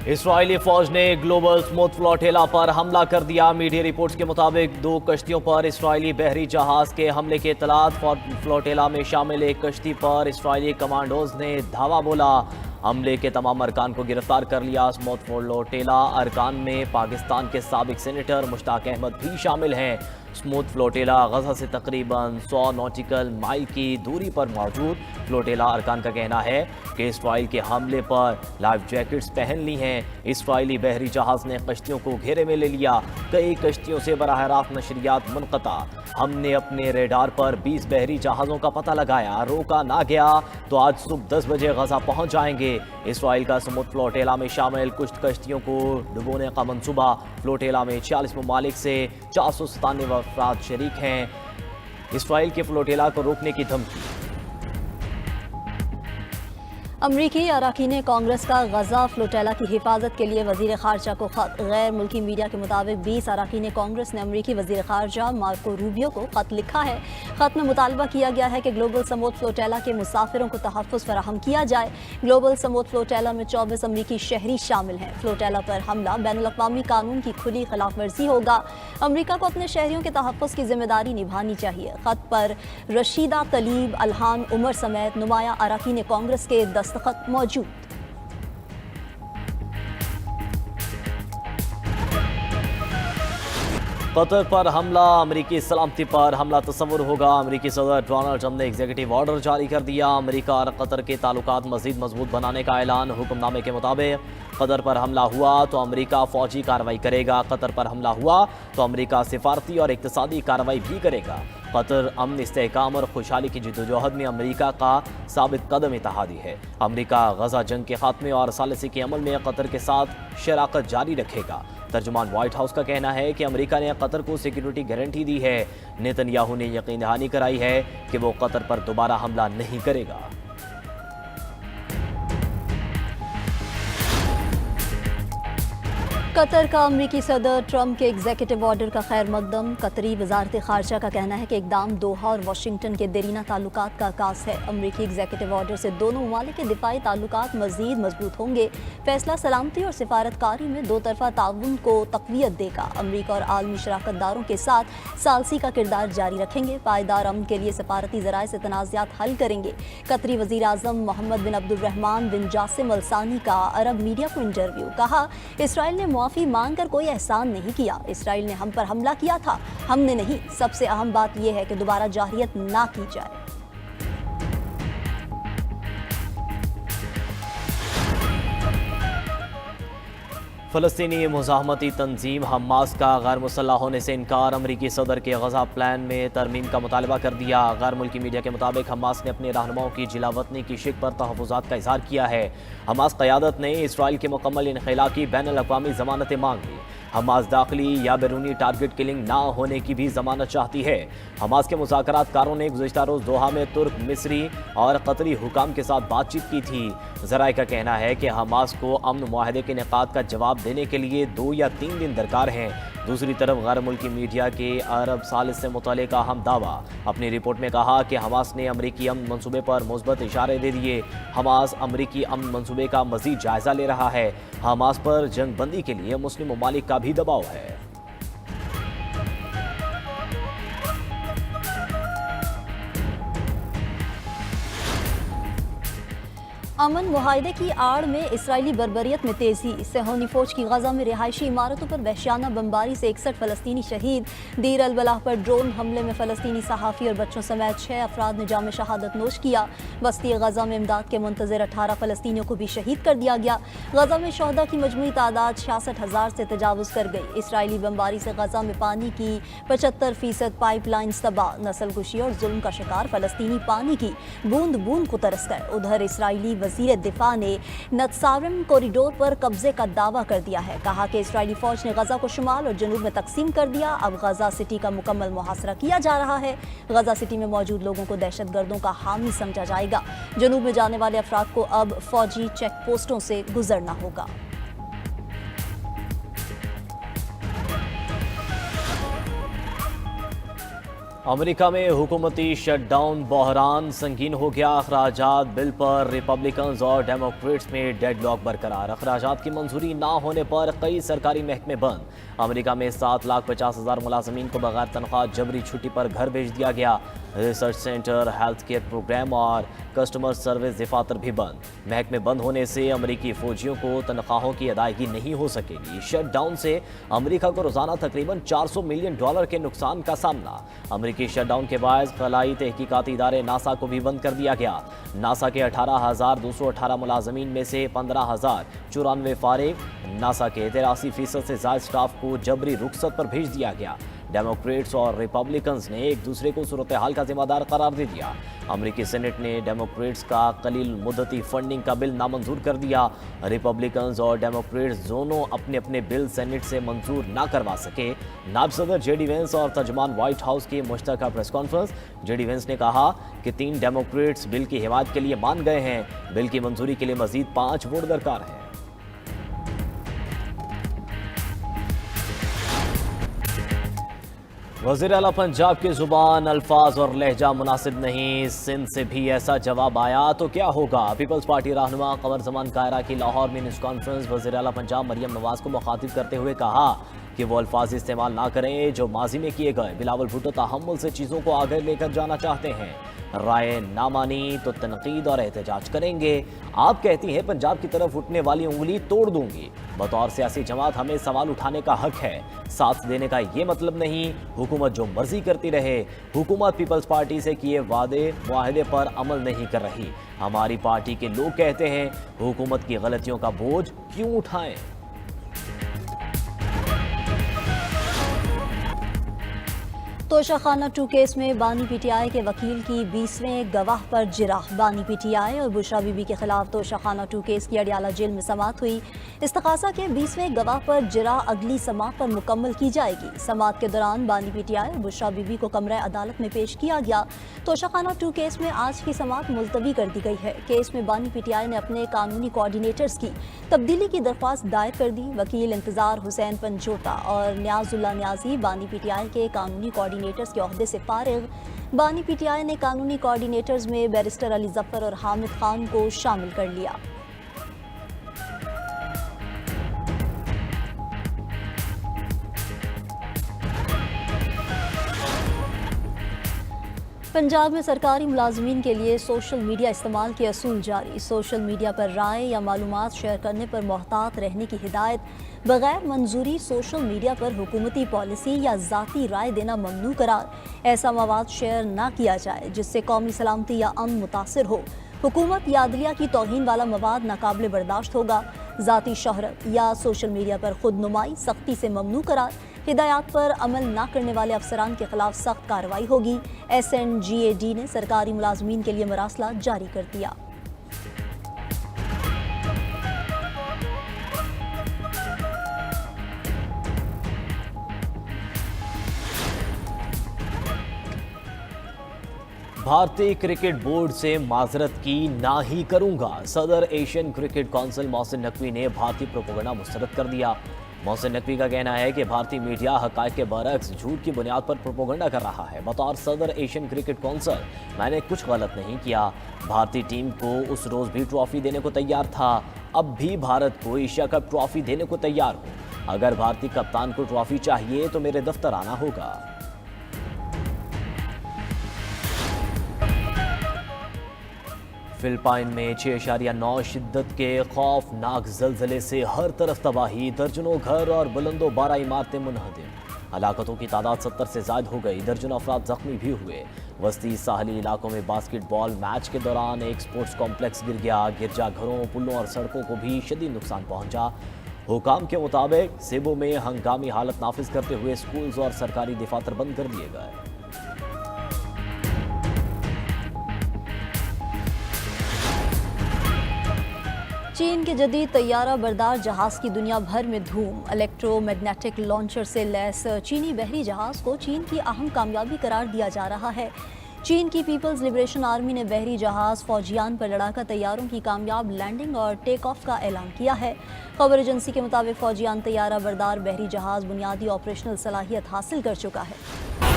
اسرائیلی فوج نے global smooth flotilla پر حملہ کر دیا۔ میڈیا رپورٹس کے مطابق 2 کشتیوں پر اسرائیلی بحری جہاز کے حملے کے اطلاعات۔ فلوٹیلا میں شامل ایک کشتی پر اسرائیلی کمانڈوز نے دھاوا بولا۔ حملے کے تمام ارکان کو گرفتار کر لیا۔ سموتھ فلوٹیلا ارکان میں پاکستان کے سابق سینیٹر مشتاق احمد بھی شامل ہیں۔ سموتھ فلوٹیلا غزہ سے تقریباً 100 نوٹیکل مائل کی دوری پر موجود۔ فلوٹیلا ارکان کا کہنا ہے کہ اسرائیل کے حملے پر لائف جیکٹس پہن لی ہیں۔ اسرائیلی بحری جہاز نے کشتیوں کو گھیرے میں لے لیا۔ کئی کشتیوں سے براہ راست نشریات منقطع۔ ہم نے اپنے ریڈار پر 20 بحری جہازوں کا پتہ لگایا، روکا نہ گیا تو آج صبح 10 بجے غزہ پہنچ جائیں گے۔ اسرائیل کا سموتھ فلوٹیلا میں شامل کچھ کشتیوں کو ڈبونے کا منصوبہ۔ فلوٹیلا میں 46 ممالک سے 497 افراد شریک ہیں۔ اسرائیل کے فلوٹیلا کو روکنے کی دھمکی۔ امریکی اراکین کانگریس کا غزہ فلوٹیلا کی حفاظت کے لیے وزیر خارجہ کو خط۔ غیر ملکی میڈیا کے مطابق 20 اراکین کانگریس نے امریکی وزیر خارجہ مارکو روبیو کو خط لکھا ہے۔ خط میں مطالبہ کیا گیا ہے کہ گلوبل سموتھ فلوٹیلا کے مسافروں کو تحفظ فراہم کیا جائے۔ گلوبل سموتھ فلوٹیلا میں 24 امریکی شہری شامل ہیں۔ فلوٹیلا پر حملہ بین الاقوامی قانون کی کھلی خلاف ورزی ہوگا۔ امریکہ کو اپنے شہریوں کے تحفظ کی ذمہ داری نبھانی چاہیے۔ خط پر رشیدہ طلیب، الہان عمر سمیت نمایاں اراکین کانگریس کے دستخط موجود۔ قطر پر حملہ، امریکی سلامتی پر حملہ تصور ہوگا۔ امریکی صدر ڈونلڈ ٹرمپ نے ایگزیکٹو آرڈر جاری کر دیا۔ امریکہ اور قطر کے تعلقات مزید مضبوط بنانے کا اعلان۔ حکم نامے کے مطابق قطر پر حملہ ہوا تو امریکہ فوجی کارروائی کرے گا، قطر پر حملہ ہوا تو امریکہ سفارتی اور اقتصادی کارروائی بھی کرے گا۔ قطر امن، استحکام اور خوشحالی کی جدوجہد میں امریکہ کا ثابت قدم اتحادی ہے۔ امریکہ غزہ جنگ کے خاتمے اور ثالثی کے عمل میں قطر کے ساتھ شراکت جاری رکھے گا۔ ترجمان وائٹ ہاؤس کا کہنا ہے کہ امریکہ نے قطر کو سیکیورٹی گارنٹی دی ہے۔ نیتن یاہو نے یقین دہانی کرائی ہے کہ وہ قطر پر دوبارہ حملہ نہیں کرے گا۔ قطر کا امریکی صدر ٹرمپ کے ایگزیکٹو آرڈر کا خیر مقدم۔ قطری وزارت خارجہ کا کہنا ہے کہ اقدام دوحہ اور واشنگٹن کے دیرینہ تعلقات کا عکاس ہے۔ امریکی ایگزیکٹو آرڈر سے دونوں ممالک کے دفاعی تعلقات مزید مضبوط ہوں گے۔ فیصلہ سلامتی اور سفارتکاری میں 2 طرفہ تعاون کو تقویت دے گا۔ امریکہ اور عالمی شراکت داروں کے ساتھ ثالثی کا کردار جاری رکھیں گے۔ پائیدار امن کے لیے سفارتی ذرائع سے تنازعات حل کریں گے۔ قطری وزیر اعظم محمد بن عبد الرحمن بن جاسم الثانی کا عرب میڈیا کو انٹرویو۔ کہا، اسرائیل نے معافی مانگ کر کوئی احسان نہیں کیا۔ اسرائیل نے ہم پر حملہ کیا تھا، ہم نے نہیں۔ سب سے اہم بات یہ ہے کہ دوبارہ جارحیت نہ کی جائے۔ فلسطینی مزاحمتی تنظیم حماس کا غیر مسلح ہونے سے انکار۔ امریکی صدر کے غزہ پلان میں ترمیم کا مطالبہ کر دیا۔ غیر ملکی میڈیا کے مطابق حماس نے اپنے رہنماؤں کی جلا وطنی کی شک پر تحفظات کا اظہار کیا ہے۔ حماس قیادت نے اسرائیل کے مکمل انخلا کی بین الاقوامی ضمانتیں مانگ لی۔ حماس داخلی یا بیرونی ٹارگٹ کلنگ نہ ہونے کی بھی ضمانت چاہتی ہے۔ حماس کے مذاکرات کاروں نے گزشتہ روز دوحہ میں ترک، مصری اور قطری حکام کے ساتھ بات چیت کی تھی۔ ذرائع کا کہنا ہے کہ حماس کو امن معاہدے کے انعقاد کا جواب دینے کے لیے 2 یا 3 دن درکار ہیں۔ دوسری طرف غیر ملکی میڈیا کے عرب ثالث سے متعلق اہم دعویٰ۔ اپنی رپورٹ میں کہا کہ حماس نے امریکی امن منصوبے پر مثبت اشارے دے دیے۔ حماس امریکی امن منصوبے کا مزید جائزہ لے رہا ہے۔ حماس پر جنگ بندی کے لیے مسلم ممالک کا بھی دباؤ ہے۔ امن معاہدے کی آڑ میں اسرائیلی بربریت میں تیزی۔ صہیونی فوج کی غزہ میں رہائشی عمارتوں پر وحشیانہ بمباری سے 61 فلسطینی شہید۔ دیر البلح پر ڈرون حملے میں فلسطینی صحافی اور بچوں سمیت 6 افراد نے جام شہادت نوش کیا۔ وسطی غزہ میں امداد کے منتظر 18 فلسطینیوں کو بھی شہید کر دیا گیا۔ غزہ میں شہداء کی مجموعی تعداد 66,000 سے تجاوز کر گئی۔ اسرائیلی بمباری سے غزہ میں پانی کی 75% پائپ لائنز تباہ۔ نسل کشی اور ظلم کا شکار فلسطینی پانی کی بوند بوند کو ترس گئے۔ ادھر اسرائیلی وزیر دفاع نے نتسارم کوریڈور پر قبضے کا دعویٰ کر دیا ہے۔ کہا کہ اسرائیلی فوج نے غزہ کو شمال اور جنوب میں تقسیم کر دیا۔ اب غزہ سٹی کا مکمل محاصرہ کیا جا رہا ہے۔ غزہ سٹی میں موجود لوگوں کو دہشت گردوں کا حامی سمجھا جائے گا۔ جنوب میں جانے والے افراد کو اب فوجی چیک پوسٹوں سے گزرنا ہوگا۔ امریکہ میں حکومتی شٹ ڈاؤن بحران سنگین ہو گیا۔ اخراجات بل پر ریپبلکنز اور ڈیموکریٹس میں ڈیڈ لاک برقرار۔ اخراجات کی منظوری نہ ہونے پر کئی سرکاری محکمے بند۔ امریکہ میں 7,50,000 ملازمین کو بغیر تنخواہ جبری چھٹی پر گھر بھیج دیا گیا۔ Research centre, health care programme اور کسٹمر سروس دفاتر بھی بند۔ محکمے بند ہونے سے امریکی فوجیوں کو تنخواہوں کی ادائیگی نہیں ہو سکے گی۔ شٹ ڈاؤن سے امریکہ کو روزانہ تقریباً $400 ملین کے نقصان کا سامنا۔ امریکی شٹ ڈاؤن کے باعث خلائی تحقیقاتی ادارے ناسا کو بھی بند کر دیا گیا۔ ناسا کے 18,218 ملازمین میں سے 15,094 فارغ۔ ناسا کے 83% سے زائد سٹاف کو جبری رخصت پر بھیج دیا گیا۔ ڈیموکریٹس اور ریپبلکنز نے ایک دوسرے کو صورتحال کا ذمہ دار قرار دے دیا۔ امریکی سینٹ نے ڈیموکریٹس کا قلیل مدتی فنڈنگ کا بل نامنظور کر دیا۔ ریپبلکنز اور ڈیموکریٹس دونوں اپنے اپنے بل سینٹ سے منظور نہ کروا سکے۔ نائب صدر جے ڈی وینس اور ترجمان وائٹ ہاؤس کی مشترکہ press conference. J D Vance نے کہا کہ 3 ڈیموکریٹس بل کی حمایت کے لیے مان گئے ہیں۔ بل کی منظوری کے لیے مزید 5 ووٹ درکار ہیں۔ وزیر اعلیٰ پنجاب کی زبان، الفاظ اور لہجہ مناسب نہیں، سندھ سے بھی ایسا جواب آیا تو کیا ہوگا؟ پیپلز پارٹی رہنما قمر زمان کائرہ کی لاہور میں نیوز کانفرنس۔ وزیر اعلیٰ پنجاب مریم نواز کو مخاطب کرتے ہوئے کہا کہ وہ الفاظ استعمال نہ کریں جو ماضی میں کیے گئے۔ بلاول بھٹو تحمل سے چیزوں کو آگے لے کر جانا چاہتے ہیں۔ رائے نہ مانی تو تنقید اور احتجاج کریں گے۔ آپ کہتی ہیں پنجاب کی طرف اٹھنے والی انگلی توڑ دوں گی۔ بطور سیاسی جماعت ہمیں سوال اٹھانے کا حق ہے، ساتھ دینے کا یہ مطلب نہیں حکومت جو مرضی کرتی رہے۔ حکومت پیپلز پارٹی سے کیے وعدے معاہدے پر عمل نہیں کر رہی۔ ہماری پارٹی کے لوگ کہتے ہیں حکومت کی غلطیوں کا بوجھ کیوں اٹھائیں؟ توشہ خانہ 2 کیس میں بانی پی ٹی آئی کے وکیل کی 20ویں گواہ پر جرح۔ بانی پی ٹی آئی اور بشرا بی بی کے خلاف توشہ خانہ 2 کیس کی اڈیالہ جیل میں سماعت ہوئی۔ استغاثہ کے 20ویں گواہ پر جرح اگلی سماعت پر مکمل کی جائے گی۔ سماعت کے دوران بانی پی ٹی آئی اور بشرا بی بی کو کمرہ عدالت میں پیش کیا گیا۔ توشہ خانہ 2 کیس میں آج کی سماعت ملتوی کر دی گئی ہے۔ کیس میں بانی پی ٹی آئی نے اپنے قانونی کوآرڈینیٹرز کی تبدیلی کی درخواست دائر کر دی۔ وکیل انتظار حسین پنجوٹا اور نیاز اللہ نیازی بانی پی ٹی آئی کے قانونی کوآرڈینیٹرز کے عہدے سے فارغ۔ بانی پی ٹی آئی نے قانونی کوآرڈینیٹرز میں بیرسٹر علی ظفر اور حامد خان کو شامل کر لیا۔ پنجاب میں سرکاری ملازمین کے لیے سوشل میڈیا استعمال کے اصول جاری۔ سوشل میڈیا پر رائے یا معلومات شیئر کرنے پر محتاط رہنے کی ہدایت۔ بغیر منظوری سوشل میڈیا پر حکومتی پالیسی یا ذاتی رائے دینا ممنوع قرار۔ ایسا مواد شیئر نہ کیا جائے جس سے قومی سلامتی یا امن متاثر ہو۔ حکومت یا عدلیہ کی توہین والا مواد ناقابل برداشت ہوگا۔ ذاتی شہرت یا سوشل میڈیا پر خود نمائی سختی سے ممنوع قرار۔ ہدایات پر عمل نہ کرنے والے افسران کے خلاف سخت کارروائی ہوگی۔ SNGAD نے سرکاری ملازمین کے لیے مراسلہ جاری کر دیا۔ بھارتی کرکٹ بورڈ سے معذرت کی نہ ہی کروں گا۔ صدر Asian cricket council Mohsin Naqvi نے بھارتی پروپیگنڈا مسترد کر دیا۔ محسن نقوی کا کہنا ہے کہ بھارتی میڈیا حقائق کے برعکس جھوٹ کی بنیاد پر پروپیگنڈا کر رہا ہے۔ بطور صدر ایشین کرکٹ کونسل میں نے کچھ غلط نہیں کیا۔ بھارتی ٹیم کو اس روز بھی ٹرافی دینے کو تیار تھا، اب بھی بھارت کو ایشیا کپ ٹرافی دینے کو تیار ہوں۔ اگر بھارتی کپتان کو ٹرافی چاہیے تو میرے دفتر آنا ہوگا۔ فلپائن میں 6.9 شدت کے خوفناک زلزلے سے ہر طرف تباہی، درجنوں گھر اور بلند و بالا عمارتیں منہدم۔ ہلاکتوں کی تعداد 70 سے زائد ہو گئی، درجنوں افراد زخمی بھی ہوئے۔ وسطی ساحلی علاقوں میں باسکٹ بال میچ کے دوران ایک سپورٹس کمپلیکس گر گیا، گرجا گھروں، پلوں اور سڑکوں کو بھی شدید نقصان پہنچا۔ حکام کے مطابق سیبو میں ہنگامی حالت نافذ کرتے ہوئے سکولز اور سرکاری دفاتر بند کر دیے گئے۔ چین کے جدید طیارہ بردار جہاز کی دنیا بھر میں دھوم۔ الیکٹرو میگنیٹک لانچر سے لیس چینی بحری جہاز کو چین کی اہم کامیابی قرار دیا جا رہا ہے۔ چین کی پیپلز لبریشن آرمی نے بحری جہاز فوجیان پر لڑاکا طیاروں کی کامیاب لینڈنگ اور ٹیک آف کا اعلان کیا ہے۔ خبر ایجنسی کے مطابق فوجیان طیارہ بردار بحری جہاز بنیادی آپریشنل صلاحیت حاصل کر چکا ہے۔